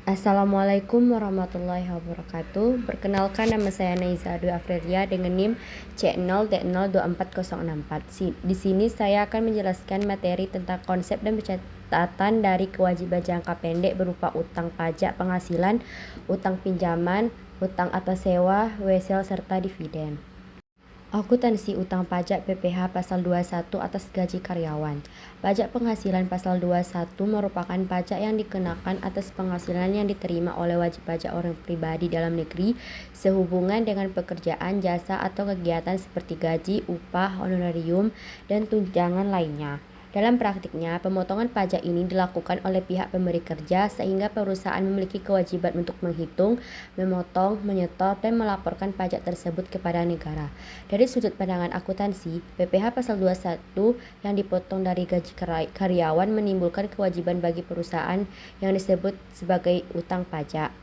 Assalamualaikum warahmatullahi wabarakatuh. Perkenalkan, nama saya Naiza Dwi Afrilia dengan NIM C0D024064. Di sini saya akan menjelaskan materi tentang konsep dan pencatatan dari kewajiban jangka pendek berupa utang pajak penghasilan, utang pinjaman, utang atas sewa, wesel, serta dividen. Akuntansi utang pajak PPh pasal 21 atas gaji karyawan. Pajak penghasilan pasal 21 merupakan pajak yang dikenakan atas penghasilan yang diterima oleh wajib pajak orang pribadi dalam negeri sehubungan dengan pekerjaan, jasa atau kegiatan seperti gaji, upah, honorarium, dan tunjangan lainnya. Dalam praktiknya, pemotongan pajak ini dilakukan oleh pihak pemberi kerja sehingga perusahaan memiliki kewajiban untuk menghitung, memotong, menyetor, dan melaporkan pajak tersebut kepada negara. Dari sudut pandangan akuntansi, PPh pasal 21 yang dipotong dari gaji karyawan menimbulkan kewajiban bagi perusahaan yang disebut sebagai utang pajak.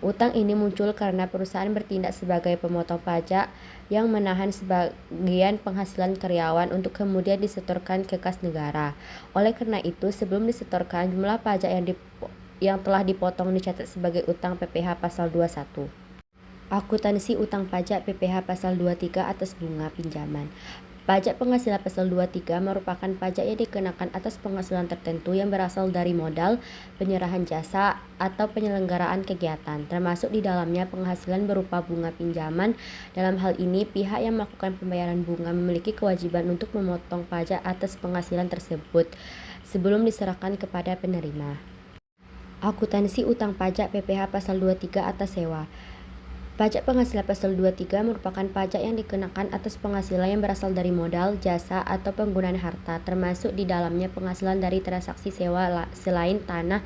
Utang ini muncul karena perusahaan bertindak sebagai pemotong pajak yang menahan sebagian penghasilan karyawan untuk kemudian disetorkan ke kas negara. Oleh karena itu, sebelum disetorkan, jumlah pajak yang telah dipotong dicatat sebagai utang PPh pasal 21. Akuntansi utang pajak PPh pasal 23 atas bunga pinjaman. Pajak penghasilan pasal 23 merupakan pajak yang dikenakan atas penghasilan tertentu yang berasal dari modal, penyerahan jasa, atau penyelenggaraan kegiatan, termasuk di dalamnya penghasilan berupa bunga pinjaman. Dalam hal ini, pihak yang melakukan pembayaran bunga memiliki kewajiban untuk memotong pajak atas penghasilan tersebut sebelum diserahkan kepada penerima. Akuntansi utang pajak PPh pasal 23 atas sewa. Pajak penghasilan pasal 23 merupakan pajak yang dikenakan atas penghasilan yang berasal dari modal, jasa, atau penggunaan harta, termasuk di dalamnya penghasilan dari transaksi sewa selain tanah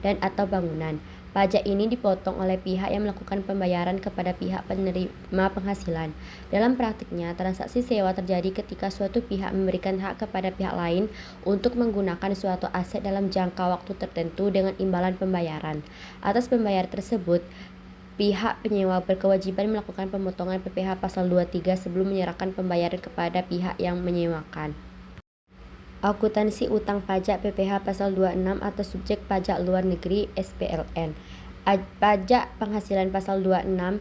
dan atau bangunan. Pajak ini dipotong oleh pihak yang melakukan pembayaran kepada pihak penerima penghasilan. Dalam praktiknya, transaksi sewa terjadi ketika suatu pihak memberikan hak kepada pihak lain untuk menggunakan suatu aset dalam jangka waktu tertentu dengan imbalan pembayaran. Atas pembayaran tersebut, pihak penyewa berkewajiban melakukan pemotongan PPh pasal 23 sebelum menyerahkan pembayaran kepada pihak yang menyewakan. Akuntansi utang pajak PPh pasal 26 atas subjek pajak luar negeri SPLN. Pajak penghasilan pasal 26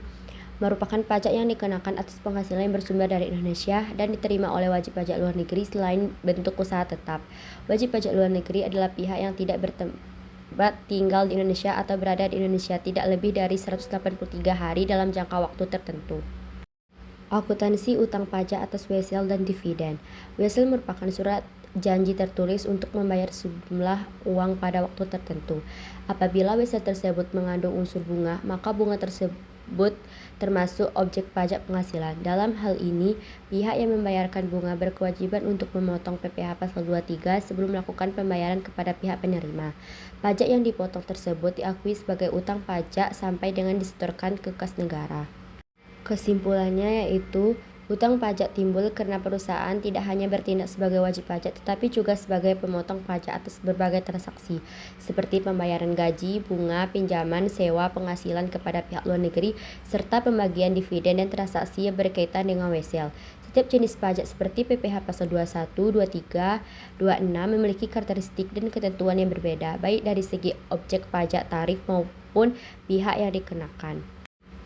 merupakan pajak yang dikenakan atas penghasilan yang bersumber dari Indonesia dan diterima oleh wajib pajak luar negeri selain bentuk usaha tetap. Wajib pajak luar negeri adalah pihak yang tidak tinggal di Indonesia atau berada di Indonesia tidak lebih dari 183 hari dalam jangka waktu tertentu. Akuntansi utang pajak atas wesel dan dividen. Wesel merupakan surat janji tertulis untuk membayar sejumlah uang pada waktu tertentu. Apabila wesel tersebut mengandung unsur bunga, maka bunga tersebut termasuk objek pajak penghasilan. Dalam hal ini, pihak yang membayarkan bunga berkewajiban untuk memotong PPh pasal 23 sebelum melakukan pembayaran kepada pihak penerima. Pajak yang dipotong tersebut diakui sebagai utang pajak sampai dengan disetorkan ke kas negara. Kesimpulannya yaitu, utang pajak timbul karena perusahaan tidak hanya bertindak sebagai wajib pajak tetapi juga sebagai pemotong pajak atas berbagai transaksi seperti pembayaran gaji, bunga, pinjaman, sewa, penghasilan kepada pihak luar negeri, serta pembagian dividen dan transaksi yang berkaitan dengan wesel. Setiap jenis pajak seperti PPh pasal 21, 23, 26 memiliki karakteristik dan ketentuan yang berbeda baik dari segi objek pajak, tarif maupun pihak yang dikenakan.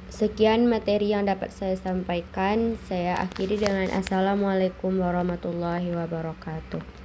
Sekian materi yang dapat saya sampaikan. Saya akhiri dengan Assalamualaikum warahmatullahi wabarakatuh.